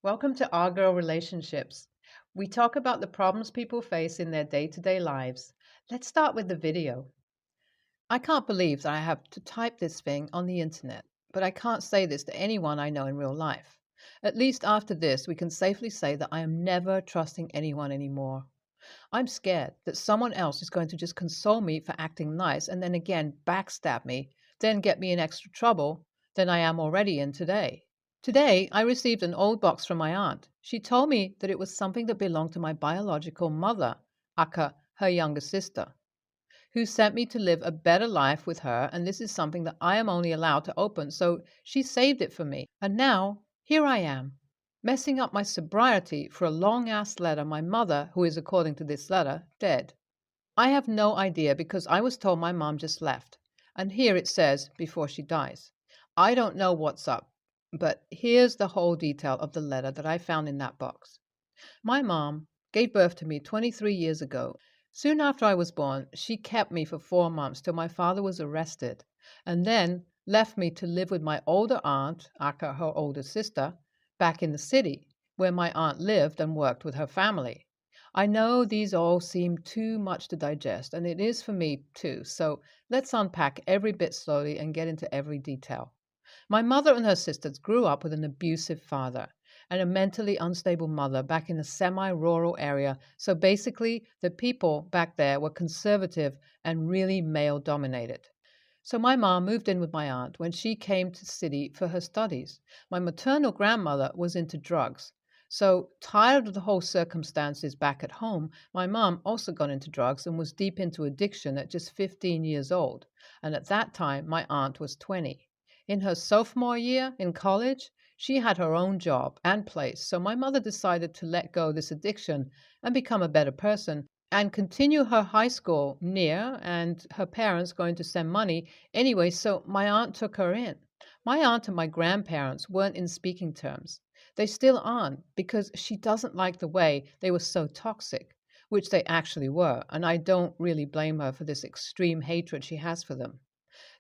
Welcome to Our Girl Relationships. We talk about the problems people face in their day to day lives. Let's start with the video. I can't believe that I have to type this thing on the internet, but I can't say this to anyone I know in real life. At least after this, we can safely say that I am never trusting anyone anymore. I'm scared that someone else is going to just console me for acting nice and then again backstab me, then get me in extra trouble than I am already in today. Today, I received an old box from my aunt. She told me that it was something that belonged to my biological mother, aka her younger sister, who sent me to live a better life with her, and this is something that I am only allowed to open, so she saved it for me. And now, here I am, messing up my sobriety for a long ass letter my mother, who is according to this letter, dead. I have no idea because I was told my mom just left, and here it says before she dies. I don't know what's up, but here's the whole detail of the letter that I found in that box. My mom gave birth to me 23 years ago. Soon after I was born, she kept me for 4 months till my father was arrested, and then left me to live with my older aunt, aka her older sister, back in the city, where my aunt lived and worked with her family. I know these all seem too much to digest, and it is for me too, so let's unpack every bit slowly and get into every detail. My mother and her sisters grew up with an abusive father and a mentally unstable mother back in a semi rural area. So basically, the people back there were conservative and really male dominated. So my mom moved in with my aunt when she came to the city for her studies. My maternal grandmother was into drugs. So, tired of the whole circumstances back at home, my mom also got into drugs and was deep into addiction at just 15 years old. And at that time, my aunt was 20. In her sophomore year in college, she had her own job and place, so my mother decided to let go of this addiction and become a better person and continue her high school near, and her parents going to send money anyway, so my aunt took her in. My aunt and my grandparents weren't in speaking terms. They still aren't because she doesn't like the way they were so toxic, which they actually were, and I don't really blame her for this extreme hatred she has for them.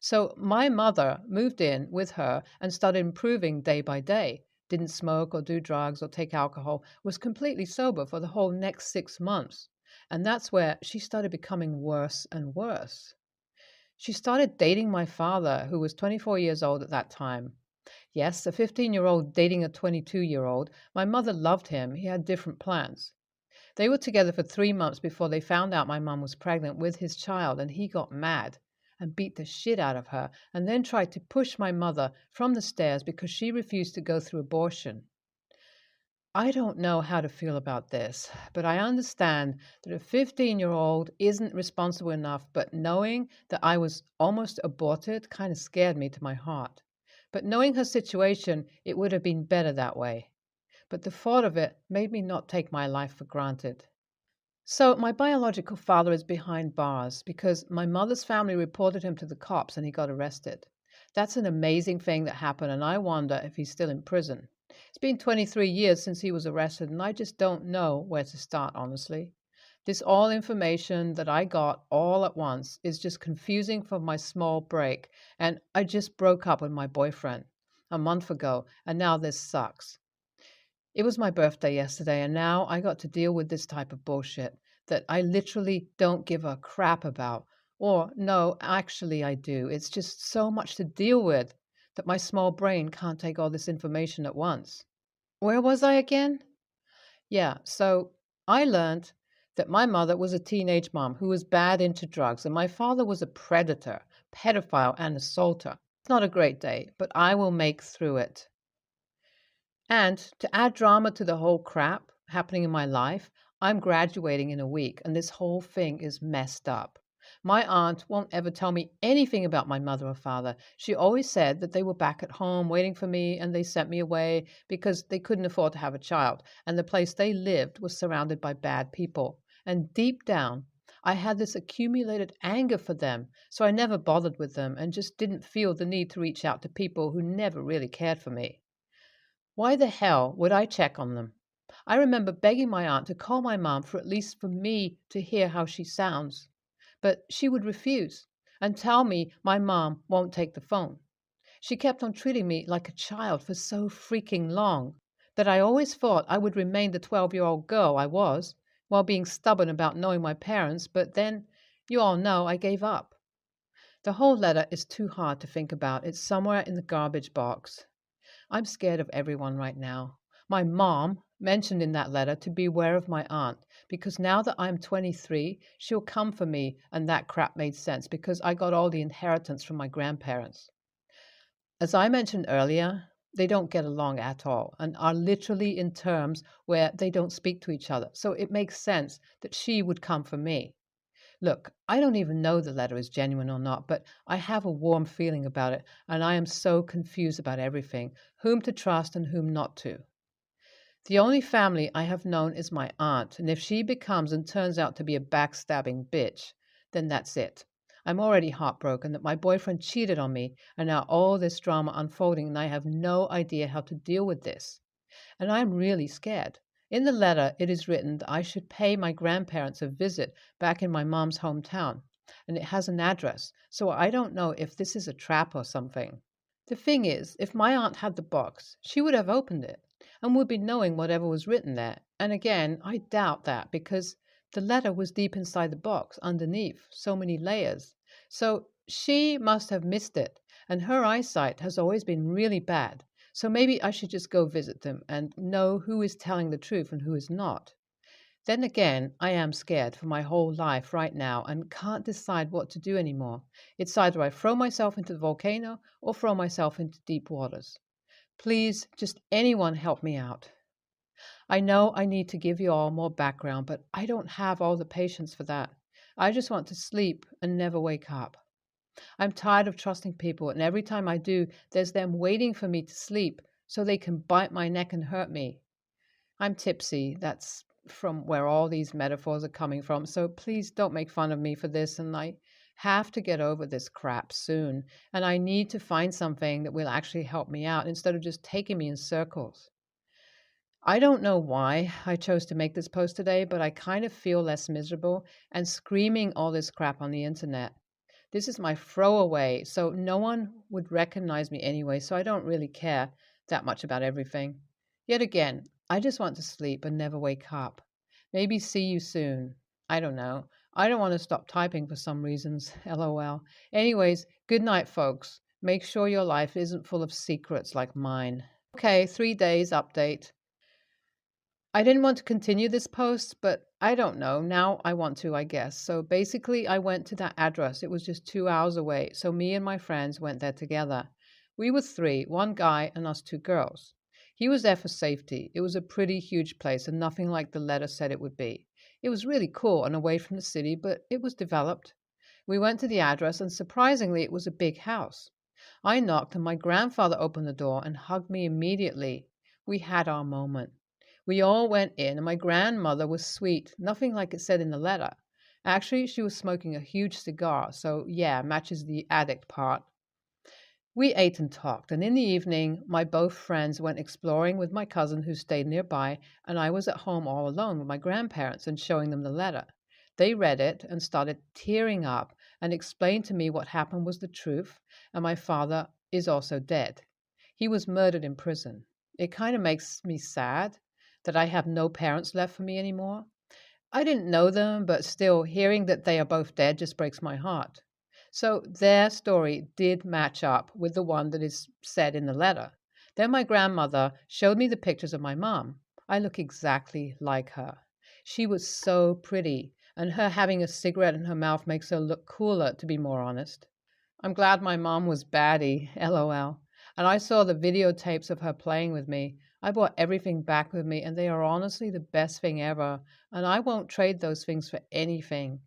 So my mother moved in with her and started improving day by day. Didn't smoke or do drugs or take alcohol, was completely sober for the whole next 6 months. And that's where she started becoming worse and worse. She started dating my father, who was 24 years old at that time. Yes, a 15-year-old dating a 22-year-old. My mother loved him. He had different plans. They were together for 3 months before they found out my mom was pregnant with his child, and he got mad and beat the shit out of her, and then tried to push my mother from the stairs because she refused to go through abortion. I don't know how to feel about this, but I understand that a 15-year-old isn't responsible enough, but knowing that I was almost aborted kind of scared me to my heart. But knowing her situation, it would have been better that way. But the thought of it made me not take my life for granted. So, my biological father is behind bars because my mother's family reported him to the cops and he got arrested. That's an amazing thing that happened, and I wonder if he's still in prison. It's been 23 years since he was arrested, and I just don't know where to start, honestly. This all information that I got all at once is just confusing for my small break, and I just broke up with my boyfriend a month ago, and now this sucks. It was my birthday yesterday, and now I got to deal with this type of bullshit that I literally don't give a crap about. Or, no, actually, I do. It's just so much to deal with that my small brain can't take all this information at once. Where was I again? Yeah, so I learned that my mother was a teenage mom who was bad into drugs, and my father was a predator, pedophile, and assaulter. It's not a great day, but I will make through it. And to add drama to the whole crap happening in my life, I'm graduating in a week and this whole thing is messed up. My aunt won't ever tell me anything about my mother or father. She always said that they were back at home waiting for me and they sent me away because they couldn't afford to have a child. And the place they lived was surrounded by bad people. And deep down, I had this accumulated anger for them, so I never bothered with them and just didn't feel the need to reach out to people who never really cared for me. Why the hell would I check on them? I remember begging my aunt to call my mom for at least for me to hear how she sounds. But she would refuse and tell me my mom won't take the phone. She kept on treating me like a child for so freaking long that I always thought I would remain the 12-year-old girl I was while being stubborn about knowing my parents, but then, you all know, I gave up. The whole letter is too hard to think about. It's somewhere in the garbage box. I'm scared of everyone right now. My mom mentioned in that letter to beware of my aunt because now that I'm 23, she'll come for me, and that crap made sense because I got all the inheritance from my grandparents. As I mentioned earlier, they don't get along at all and are literally in terms where they don't speak to each other. So it makes sense that she would come for me. Look, I don't even know the letter is genuine or not, but I have a warm feeling about it, and I am so confused about everything, whom to trust and whom not to. The only family I have known is my aunt, and if she becomes and turns out to be a backstabbing bitch, then that's it. I'm already heartbroken that my boyfriend cheated on me, and now all this drama unfolding, and I have no idea how to deal with this. And I'm really scared. In the letter, it is written that I should pay my grandparents a visit back in my mom's hometown, and it has an address, so I don't know if this is a trap or something. The thing is, if my aunt had the box, she would have opened it and would be knowing whatever was written there. And again, I doubt that because the letter was deep inside the box, underneath, so many layers. So she must have missed it, and her eyesight has always been really bad. So maybe I should just go visit them and know who is telling the truth and who is not. Then again, I am scared for my whole life right now and can't decide what to do anymore. It's either I throw myself into the volcano or throw myself into deep waters. Please, just anyone help me out. I know I need to give you all more background, but I don't have all the patience for that. I just want to sleep and never wake up. I'm tired of trusting people, and every time I do, there's them waiting for me to sleep so they can bite my neck and hurt me. I'm tipsy. That's from where all these metaphors are coming from. So please don't make fun of me for this. And I have to get over this crap soon. And I need to find something that will actually help me out instead of just taking me in circles. I don't know why I chose to make this post today, but I kind of feel less miserable and screaming all this crap on the internet. This is my throwaway, so no one would recognize me anyway, so I don't really care that much about everything. Yet again, I just want to sleep and never wake up. Maybe see you soon. I don't know. I don't want to stop typing for some reasons. LOL. Anyways, good night, folks. Make sure your life isn't full of secrets like mine. Okay, 3 days update. I didn't want to continue this post, but I don't know. Now I want to, I guess. So basically, I went to that address. It was just 2 hours away. So me and my friends went there together. We were three, one guy and us two girls. He was there for safety. It was a pretty huge place and nothing like the letter said it would be. It was really cool and away from the city, but it was developed. We went to the address and surprisingly, it was a big house. I knocked and my grandfather opened the door and hugged me immediately. We had our moment. We all went in, and my grandmother was sweet, nothing like it said in the letter. Actually, she was smoking a huge cigar, so yeah, matches the addict part. We ate and talked, and in the evening, my both friends went exploring with my cousin who stayed nearby, and I was at home all alone with my grandparents and showing them the letter. They read it and started tearing up and explained to me what happened was the truth, and my father is also dead. He was murdered in prison. It kind of makes me sad that I have no parents left for me anymore. I didn't know them, but still, hearing that they are both dead just breaks my heart. So their story did match up with the one that is said in the letter. Then my grandmother showed me the pictures of my mom. I look exactly like her. She was so pretty, and her having a cigarette in her mouth makes her look cooler, to be more honest. I'm glad my mom was baddie, LOL. And I saw the videotapes of her playing with me. I brought everything back with me, and they are honestly the best thing ever. And I won't trade those things for anything.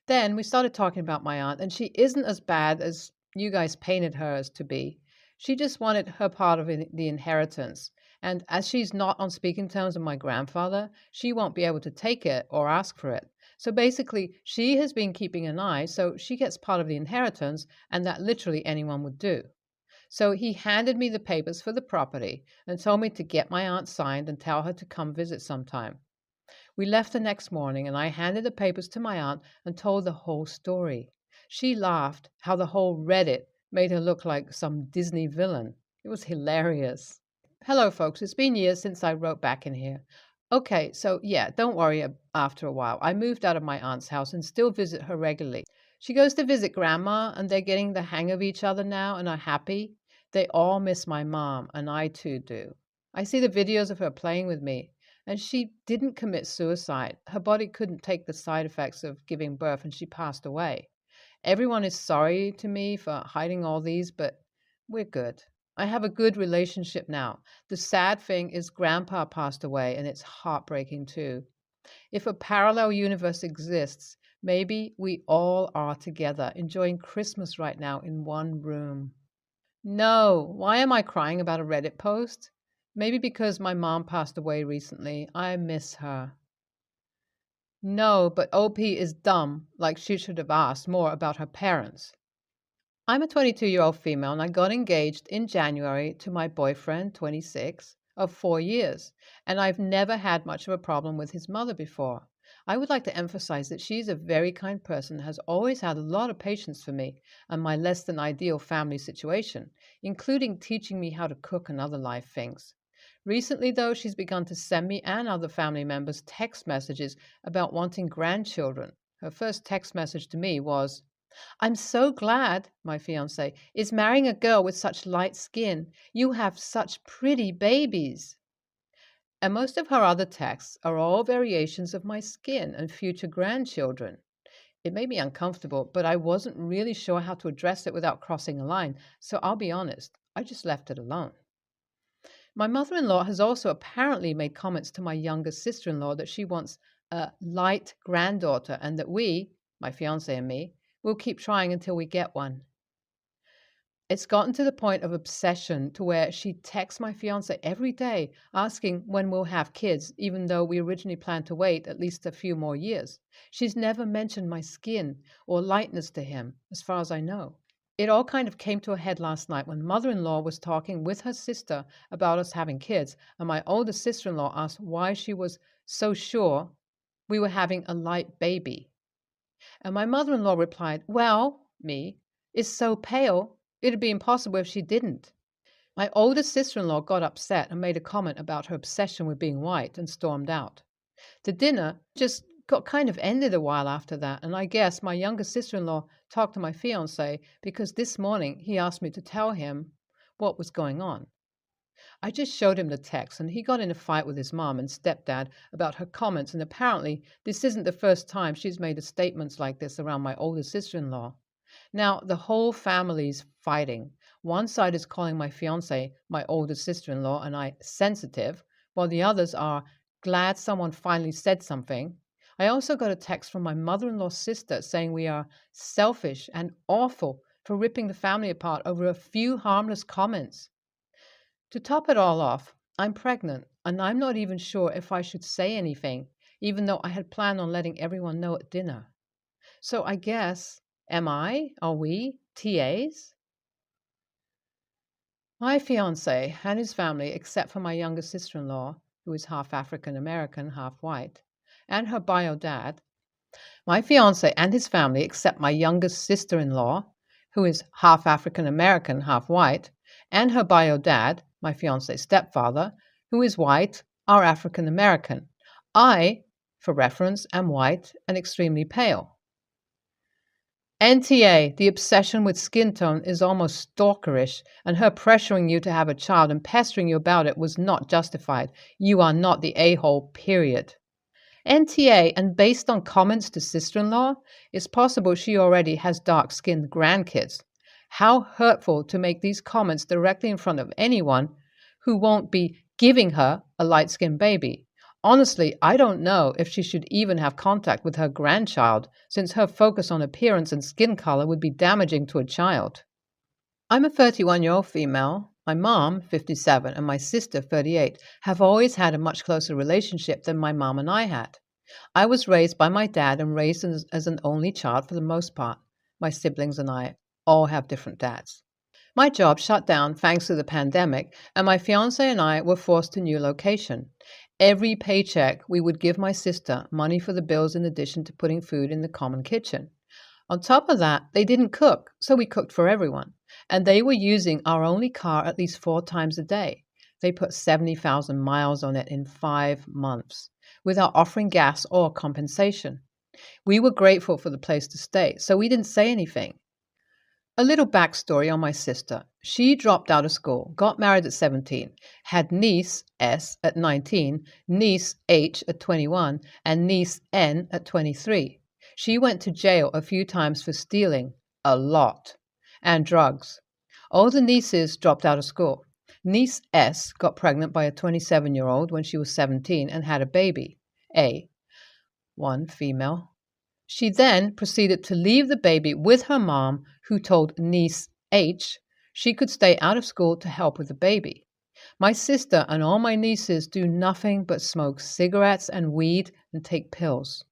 Then we started talking about my aunt, and she isn't as bad as you guys painted her as to be. She just wanted her part of the inheritance. And as she's not on speaking terms with my grandfather, she won't be able to take it or ask for it. So basically, she has been keeping an eye, so she gets part of the inheritance, and that literally anyone would do. So he handed me the papers for the property and told me to get my aunt signed and tell her to come visit sometime. We left the next morning and I handed the papers to my aunt and told the whole story. She laughed how the whole Reddit made her look like some Disney villain. It was hilarious. Hello, folks. It's been years since I wrote back in here. Okay, so yeah, don't worry after a while. I moved out of my aunt's house and still visit her regularly. She goes to visit grandma, and they're getting the hang of each other now and are happy. They all miss my mom, and I too do. I see the videos of her playing with me, and she didn't commit suicide. Her body couldn't take the side effects of giving birth, and she passed away. Everyone is sorry to me for hiding all these, but we're good. I have a good relationship now. The sad thing is, Grandpa passed away, and it's heartbreaking too. If a parallel universe exists, maybe we all are together, enjoying Christmas right now in one room. No, why am I crying about a Reddit post? Maybe because my mom passed away recently. I miss her. No, but OP is dumb, like she should have asked more about her parents. I'm a 22-year-old female and I got engaged in January to my boyfriend, 26, of 4 years, and I've never had much of a problem with his mother before. I would like to emphasize that she's a very kind person, has always had a lot of patience for me and my less than ideal family situation, including teaching me how to cook and other life things. Recently, though, she's begun to send me and other family members text messages about wanting grandchildren. Her first text message to me was, "I'm so glad my fiance is marrying a girl with such light skin. You have such pretty babies." And most of her other texts are all variations of my skin and future grandchildren. It made me uncomfortable, but I wasn't really sure how to address it without crossing a line, so I'll be honest, I just left it alone. My mother-in-law has also apparently made comments to my younger sister-in-law that she wants a light granddaughter and that we, my fiance and me, will keep trying until we get one. It's gotten to the point of obsession to where she texts my fiance every day asking when we'll have kids, even though we originally planned to wait at least a few more years. She's never mentioned my skin or lightness to him, as far as I know. It all kind of came to a head last night when mother-in-law was talking with her sister about us having kids, and my older sister-in-law asked why she was so sure we were having a light baby. And my mother-in-law replied, "Well, me, is so pale, it'd be impossible if she didn't." My older sister-in-law got upset and made a comment about her obsession with being white and stormed out. The dinner just got kind of ended a while after that, and I guess my younger sister-in-law talked to my fiancé because this morning he asked me to tell him what was going on. I just showed him the text, and he got in a fight with his mom and stepdad about her comments, and apparently this isn't the first time she's made statements like this around my older sister-in-law. Now, the whole family's fighting. One side is calling my fiancé, my older sister-in-law, and I sensitive, while the others are glad someone finally said something. I also got a text from my mother-in-law's sister saying we are selfish and awful for ripping the family apart over a few harmless comments. To top it all off, I'm pregnant, and I'm not even sure if I should say anything, even though I had planned on letting everyone know at dinner. So I guess, are we TAs? My fiancé and his family, except for my younger sister-in-law, who is half African-American, half white, and her bio dad. My fiancé and his family, except my youngest sister-in-law, who is half African-American, half white, and her bio dad, my fiancé's stepfather, who is white, are African-American. I, for reference, am white and extremely pale. NTA, the obsession with skin tone is almost stalkerish, and her pressuring you to have a child and pestering you about it was not justified. You are not the a-hole, period. NTA, and based on comments to sister-in-law, it's possible she already has dark-skinned grandkids. How hurtful to make these comments directly in front of anyone who won't be giving her a light-skinned baby. Honestly, I don't know if she should even have contact with her grandchild, since her focus on appearance and skin color would be damaging to a child. I'm a 31-year-old female. My mom, 57, and my sister, 38, have always had a much closer relationship than my mom and I had. I was raised by my dad and raised as an only child for the most part. My siblings and I all have different dads. My job shut down thanks to the pandemic, and my fiancé and I were forced to a new location. Every paycheck, we would give my sister money for the bills in addition to putting food in the common kitchen. On top of that, they didn't cook, so we cooked for everyone. And they were using our only car at least 4 times a day. They put 70,000 miles on it in 5 months without offering gas or compensation. We were grateful for the place to stay, so we didn't say anything. A little backstory on my sister. She dropped out of school, got married at 17, had niece S at 19, niece H at 21, and niece N at 23. She went to jail a few times for stealing, a lot, and drugs. All the nieces dropped out of school. Niece S got pregnant by a 27-year-old when she was 17 and had a baby, A, one female. She then proceeded to leave the baby with her mom, who told niece H she could stay out of school to help with the baby. My sister and all my nieces do nothing but smoke cigarettes and weed and take pills.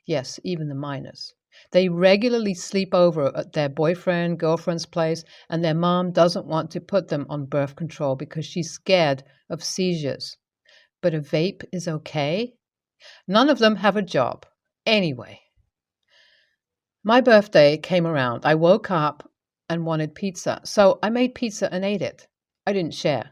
Yes, even the minors. They regularly sleep over at their boyfriend, girlfriend's place, and their mom doesn't want to put them on birth control because she's scared of seizures. But a vape is okay? None of them have a job. Anyway. My birthday came around. I woke up and wanted pizza, so I made pizza and ate it. I didn't share.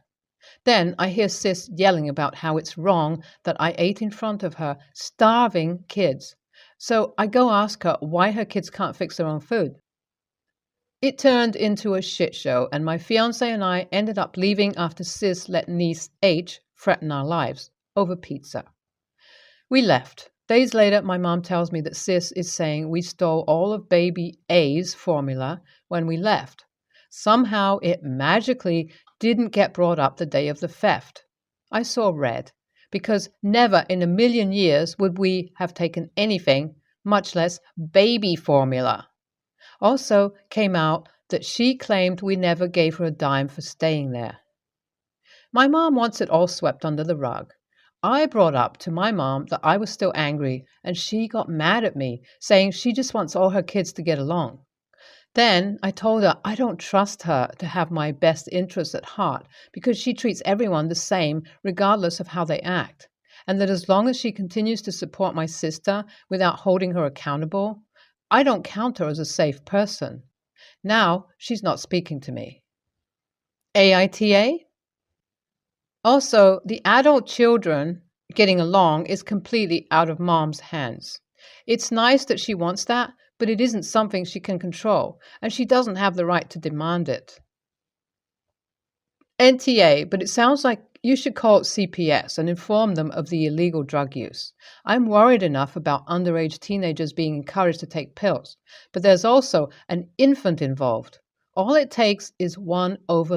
Then I hear Sis yelling about how it's wrong that I ate in front of her starving kids. So I go ask her why her kids can't fix their own food. It turned into a shit show, and my fiance and I ended up leaving after Sis let niece H threaten our lives over pizza. We left. Days later, my mom tells me that Sis is saying we stole all of baby A's formula when we left. Somehow it magically didn't get brought up the day of the theft. I saw red, because never in a million years would we have taken anything, much less baby formula. Also came out that she claimed we never gave her a dime for staying there. My mom wants it all swept under the rug. I brought up to my mom that I was still angry, and she got mad at me, saying she just wants all her kids to get along. Then I told her I don't trust her to have my best interests at heart because she treats everyone the same regardless of how they act, and that as long as she continues to support my sister without holding her accountable, I don't count her as a safe person. Now she's not speaking to me. AITA? Also, the adult children getting along is completely out of mom's hands. It's nice that she wants that, but it isn't something she can control, and she doesn't have the right to demand it. NTA, but it sounds like you should call it CPS and inform them of the illegal drug use. I'm worried enough about underage teenagers being encouraged to take pills, but there's also an infant involved. All it takes is one over